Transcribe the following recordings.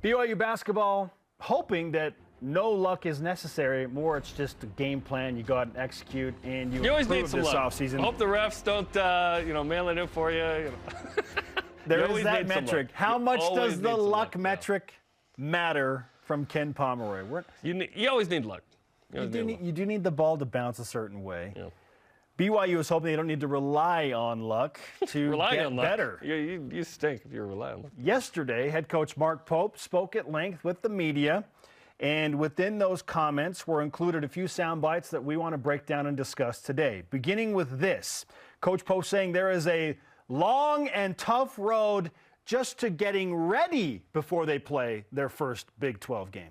BYU basketball hoping that no luck is necessary. More, it's just a game plan. You go out and execute, and you always need some this luck. offseason. Hope the refs don't, mail it in for you. There is that metric. How much does the luck metric matter from Ken Pomeroy? You always need luck. You do need the ball to bounce a certain way. Yeah. BYU is hoping they don't need to rely on luck to get better. You stink if you rely on luck. Yesterday, head coach Mark Pope spoke at length with the media, and within those comments were included a few sound bites that we want to break down and discuss today. Beginning with this, Coach Pope saying there is a long and tough road just to getting ready before they play their first Big 12 game.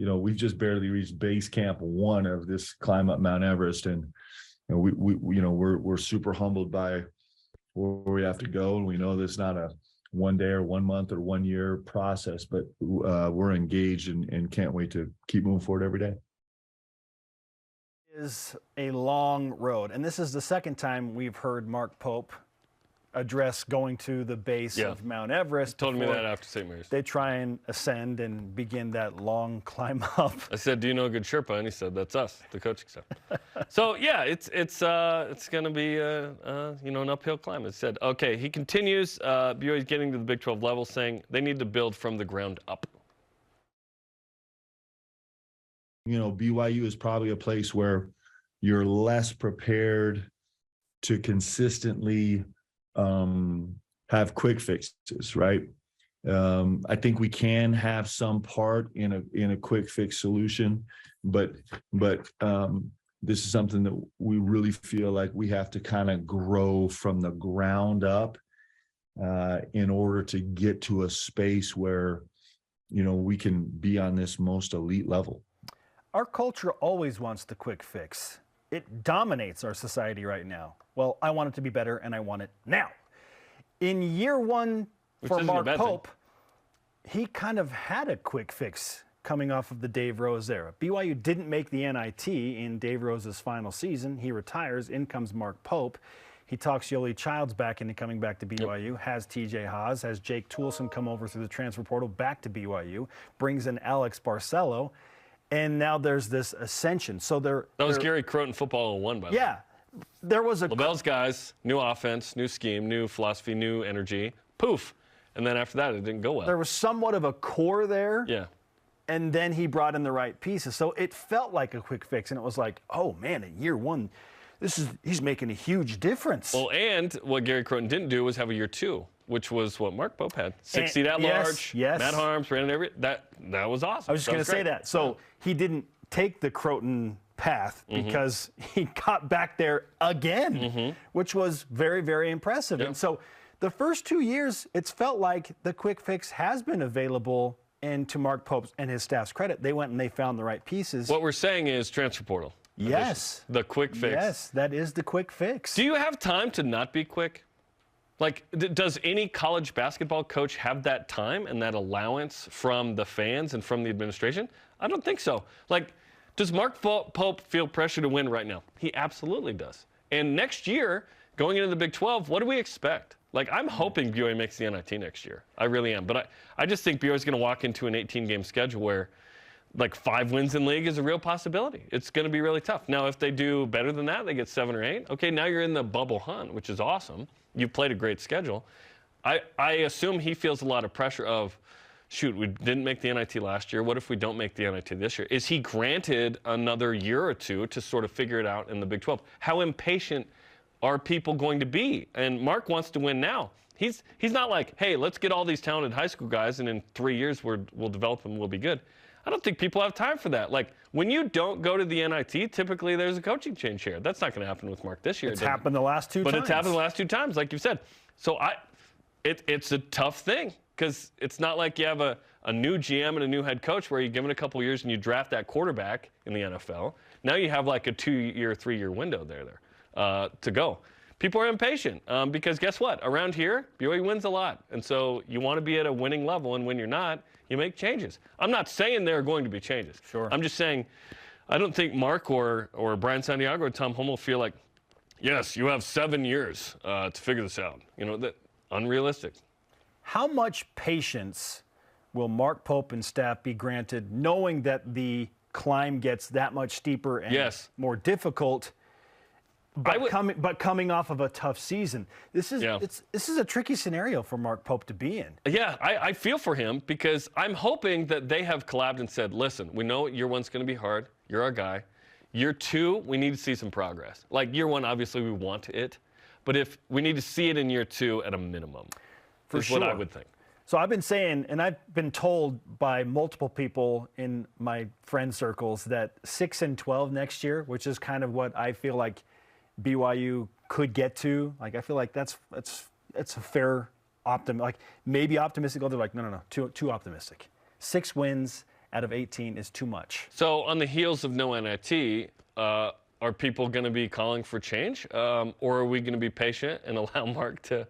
We've just barely reached base camp 1 of this climb up Mount Everest, and we're super humbled by where we have to go, and we know this is not a 1 day or 1 month or 1 year process, but we're engaged and can't wait to keep moving forward every day. It is a long road, and this is the second time we've heard Mark Pope address going to the base of Mount Everest. Told me that after St. Mary's. They try and ascend and begin that long climb up. I said, "Do you know a good Sherpa?" And he said, "That's us, the coaching staff." So yeah, it's going to be an uphill climb. It said, okay. He continues. BYU's getting to the Big 12 level, saying they need to build from the ground up. BYU is probably a place where you're less prepared to consistently have quick fixes, right? I think we can have some part in a quick fix solution, but this is something that we really feel like we have to kind of grow from the ground up in order to get to a space where we can be on this most elite level. Our culture always wants the quick fix. It dominates our society right now. Well, I want it to be better, and I want it now. In year 1 for Mark Pope, he kind of had a quick fix coming off of the Dave Rose era. BYU didn't make the NIT in Dave Rose's final season. He retires. In comes Mark Pope. He talks Yoli Childs back into coming back to BYU, has TJ Haas, has Jake Toulson come over through the transfer portal back to BYU, brings in Alex Barcelo, and now there's this ascension. So that was Gary Croton football 1, by the way. Yeah. There was LaBelle's guys, new offense, new scheme, new philosophy, new energy. Poof. And then after that, it didn't go well. There was somewhat of a core there. Yeah. And then he brought in the right pieces. So it felt like a quick fix. And it was like, oh, man, in year 1, he's making a huge difference. Well, and what Gary Croton didn't do was have a year 2, which was what Mark Pope had. 6 seed at large. Yes. Matt Harms, Brandon Everett. That was awesome. I was just going to say that. So he didn't take the Croton path because he got back there again, which was very, very impressive. And so the first 2 years, it's felt like the quick fix has been available, and to Mark Pope's and his staff's credit, they went and they found the right pieces. What we're saying is transfer portal. Yes. The quick fix. Yes, that is the quick fix. Do you have time to not be quick? Like, does any college basketball coach have that time and that allowance from the fans and from the administration? I don't think so. Like, does Mark Pope feel pressure to win right now? He absolutely does. And next year, going into the Big 12, what do we expect? Like, I'm hoping BYU makes the NIT next year. I really am. But I just think BYU is going to walk into an 18-game schedule where, like, 5 wins in league is a real possibility. It's going to be really tough. Now, if they do better than that, they get 7 or 8. Okay, now you're in the bubble hunt, which is awesome. You've played a great schedule. I assume he feels a lot of pressure of, shoot, we didn't make the NIT last year. What if we don't make the NIT this year? Is he granted another year or two to sort of figure it out in the Big 12? How impatient are people going to be? And Mark wants to win now. He's not like, hey, let's get all these talented high school guys, and in 3 years we'll develop them, we'll be good. I don't think people have time for that. Like, when you don't go to the NIT, typically there's a coaching change here. That's not going to happen with Mark this year. It's happened the last 2 times. But it's happened the last 2 times, like you said. So it's a tough thing, because it's not like you have a new GM and a new head coach where you give it a couple years and you draft that quarterback in the NFL. Now you have like a 2-year, 3-year window there to go. People are impatient because guess what? Around here, BYU wins a lot. And so you want to be at a winning level, and when you're not, you make changes. I'm not saying there are going to be changes. Sure. I'm just saying I don't think Mark or Brian Santiago or Tom Hummel feel like, yes, you have 7 years to figure this out. That unrealistic. How much patience will Mark Pope and staff be granted, knowing that the climb gets that much steeper and more difficult, but coming off of a tough season? This is this is a tricky scenario for Mark Pope to be in. Yeah, I feel for him because I'm hoping that they have collabed and said, listen, we know year one's going to be hard. You're our guy. Year two, we need to see some progress. Like year one, obviously we want it, but if we need to see it in year two at a minimum, is what I would think. So I've been saying, and I've been told by multiple people in my friend circles that 6-12 next year, which is kind of what I feel like BYU could get to. Like I feel like that's a fair like maybe optimistic. They're like no, too optimistic. 6 wins out of 18 is too much. So on the heels of no NIT, are people going to be calling for change, or are we going to be patient and allow Mark to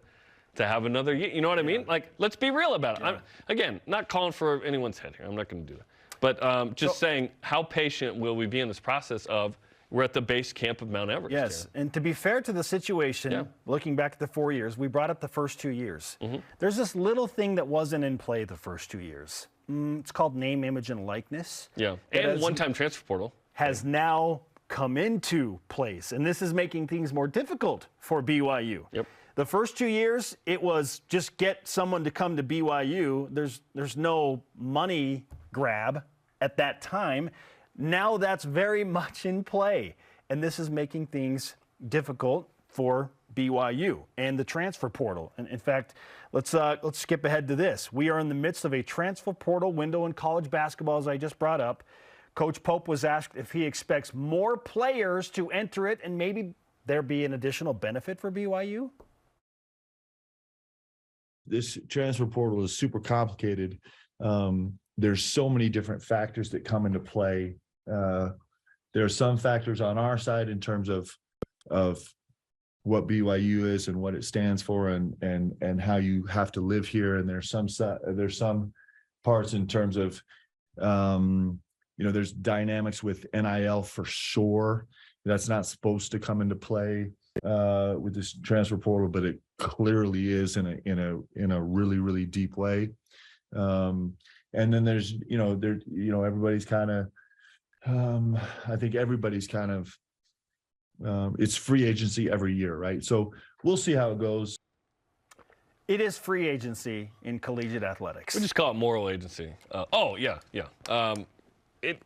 have another year? You know what I mean? Like, let's be real about it. I'm, again, not calling for anyone's head here. I'm not going to do that. But just saying, how patient will we be in this process of we're at the base camp of Mount Everest? Yes, and to be fair to the situation, looking back at the 4 years, we brought up the first 2 years. There's this little thing that wasn't in play the first 2 years. It's called name, image, and likeness. Yeah, and one-time transfer portal. Has now come into place, and this is making things more difficult for BYU. Yep. The first 2 years, it was just get someone to come to BYU. There's no money grab at that time. Now that's very much in play, and this is making things difficult for BYU and the transfer portal. And in fact, let's skip ahead to this. We are in the midst of a transfer portal window in college basketball, as I just brought up. Coach Pope was asked if he expects more players to enter it and maybe there be an additional benefit for BYU. This transfer portal is super complicated. There's so many different factors that come into play. There are some factors on our side in terms of what BYU is and what it stands for and how you have to live here. And there's some parts in terms of, there's dynamics with NIL for sure. That's not supposed to come into play with this transfer portal, but it clearly is in a really, really deep way. And then there's, everybody's kind of, I think everybody's kind of, it's free agency every year, right? So we'll see how it goes. It is free agency in collegiate athletics. We just call it moral agency.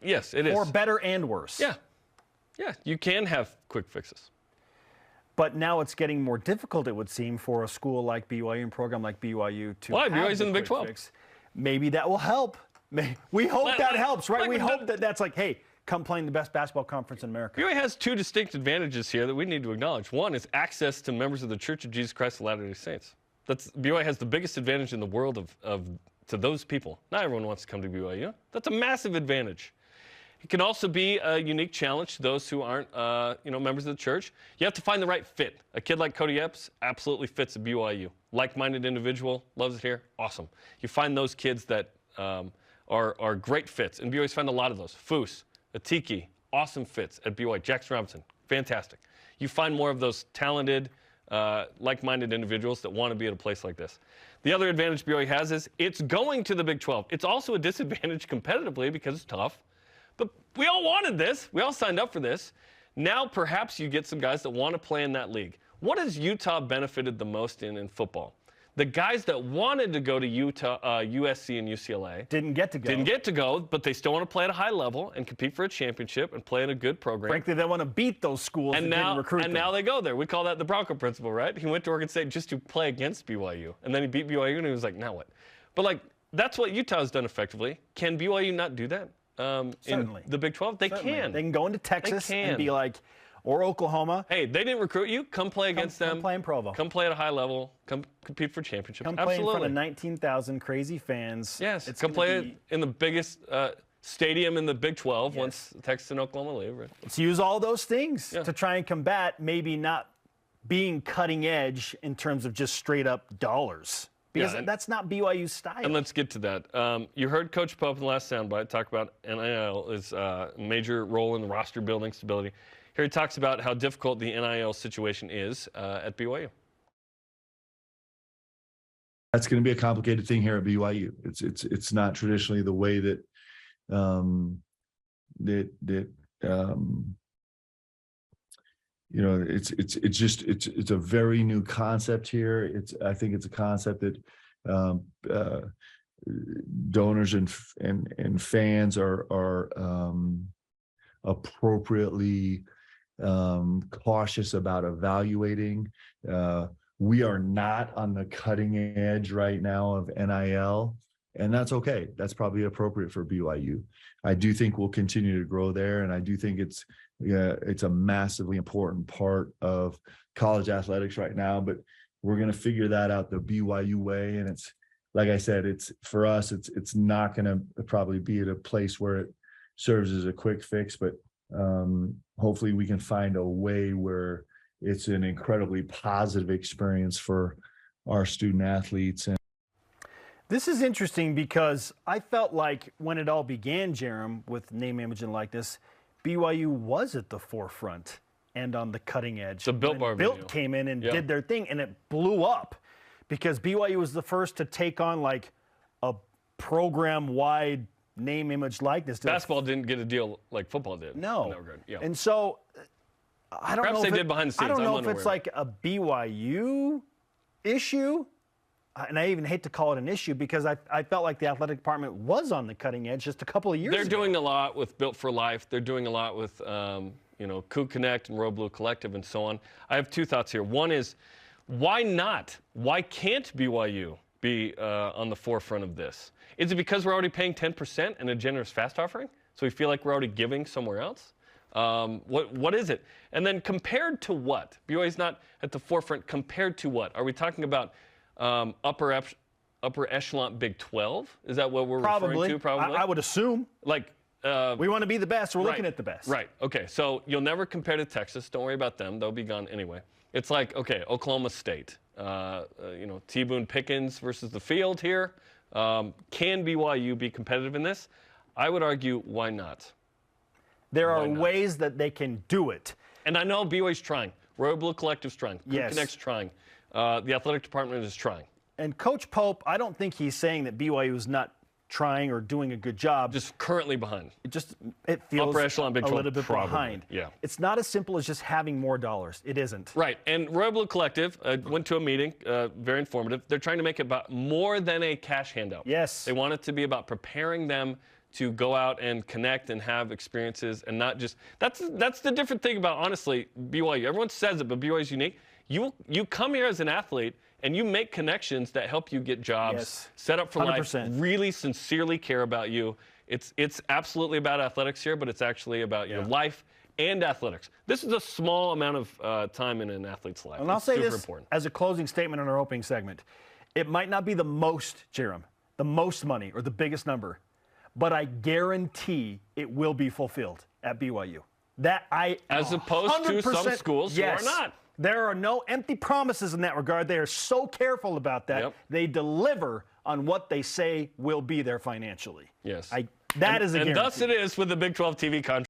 Yes, it is. For better and worse. Yeah. Yeah, you can have quick fixes. But now it's getting more difficult, it would seem, for a school like BYU and program like BYU to have BYU's in the Big 12. Fix. Maybe that will help. We hope that helps, right? We hope that's like, hey, come playing the best basketball conference in America. BYU has 2 distinct advantages here that we need to acknowledge. One is access to members of the Church of Jesus Christ of Latter-day Saints. BYU has the biggest advantage in the world to those people. Not everyone wants to come to BYU. That's a massive advantage. It can also be a unique challenge to those who aren't, members of the church. You have to find the right fit. A kid like Cody Epps absolutely fits at BYU. Like-minded individual, loves it here, awesome. You find those kids that are great fits, and BYU's found a lot of those. Foose, Atiki, awesome fits at BYU. Jackson Robinson, fantastic. You find more of those talented, like-minded individuals that want to be at a place like this. The other advantage BYU has is it's going to the Big 12. It's also a disadvantage competitively because it's tough. But we all wanted this. We all signed up for this. Now perhaps you get some guys that want to play in that league. What has Utah benefited the most in football? The guys that wanted to go to Utah, USC, and UCLA didn't get to go, but they still want to play at a high level and compete for a championship and play in a good program. Frankly, they want to beat those schools and didn't recruit them. Now they go there. We call that the Bronco principle, right? He went to Oregon State just to play against BYU, and then he beat BYU, and he was like, now what? But that's what Utah's done effectively. Can BYU not do that? Certainly. In the Big 12? They can. They can go into Texas and be like, or Oklahoma. Hey, they didn't recruit you. Come play against them. Come play in Provo. Come play at a high level. Come compete for championships. Come play in front of 19,000 crazy fans. Yes. Come play in the biggest stadium in the Big 12 once Texas and Oklahoma leave. Right? Let's use all those things to try and combat maybe not being cutting edge in terms of just straight up dollars. Because that's not BYU's style. And let's get to that. You heard Coach Pope in the last soundbite talk about NIL is a major role in the roster building stability. Here he talks about how difficult the NIL situation is at BYU. That's going to be a complicated thing here at BYU. It's not traditionally the way that it's a very new concept here. I think it's a concept that donors and fans are appropriately cautious about evaluating. We are not on the cutting edge right now of NIL, and that's okay. That's probably appropriate for BYU. I do think we'll continue to grow there, and I do think it's a massively important part of college athletics right now. But we're going to figure that out the BYU way, and it's like I said, it's for us. It's not going to probably be at a place where it serves as a quick fix, but hopefully we can find a way where it's an incredibly positive experience for our student athletes. And this is interesting because I felt like when it all began, Jerem, with name, image, and likeness, BYU was at the forefront and on the cutting edge. The Built Bar video. Built came in and did their thing, and it blew up because BYU was the first to take on like a program-wide name, image, likeness. Basketball didn't get a deal like football did. No. Yeah. And so I don't Perhaps know. They did behind the scenes. I don't know if it's like a BYU issue. And I even hate to call it an issue because I felt like the athletic department was on the cutting edge just a couple of years ago. They're doing a lot with Built for Life. They're doing a lot with, Cougs Connect and Royal Blue Collective and so on. I have two thoughts here. One is, why not? Why can't BYU be on the forefront of this? Is it because we're already paying 10% in a generous fast offering? So we feel like we're already giving somewhere else? What is it? And then compared to what? BYU's not at the forefront. Compared to what? Are we talking about upper echelon Big 12? Is that what we're referring to? Probably. I would assume. Like we want to be the best. We're looking at the best. Right. Okay. So you'll never compare to Texas. Don't worry about them. They'll be gone anyway. It's like, okay, Oklahoma State. T. Boone Pickens versus the field here. Can BYU be competitive in this? I would argue, why not? There are ways that they can do it. And I know BYU's trying. Royal Blue Collective's trying. Yes. Connect's trying. The athletic department is trying. And Coach Pope, I don't think he's saying that BYU is not trying or doing a good job. Just currently behind. It feels upper echelon Big 12, a little bit probably. behind. Yeah. It's not as simple as just having more dollars. It isn't. Right. And Royal Blue Collective went to a meeting, very informative. They're trying to make it about more than a cash handout. Yes. They want it to be about preparing them to go out and connect and have experiences and not just – that's the different thing about, honestly, BYU. Everyone says it, but BYU's unique. You come here as an athlete and you make connections that help you get jobs, set up for 100%. life, really sincerely care about you. It's absolutely about athletics here, but it's actually about your life and athletics. This is a small amount of time in an athlete's life. And I'll say this important. as a closing statement in our opening segment. It might not be the most, Jerem, the most money or the biggest number, but I guarantee it will be fulfilled at BYU. As opposed to some schools who are not. There are no empty promises in that regard. They are so careful about that. Yep. They deliver on what they say will be there financially. Yes. That is a guarantee. And thus it is with the Big 12 TV contract.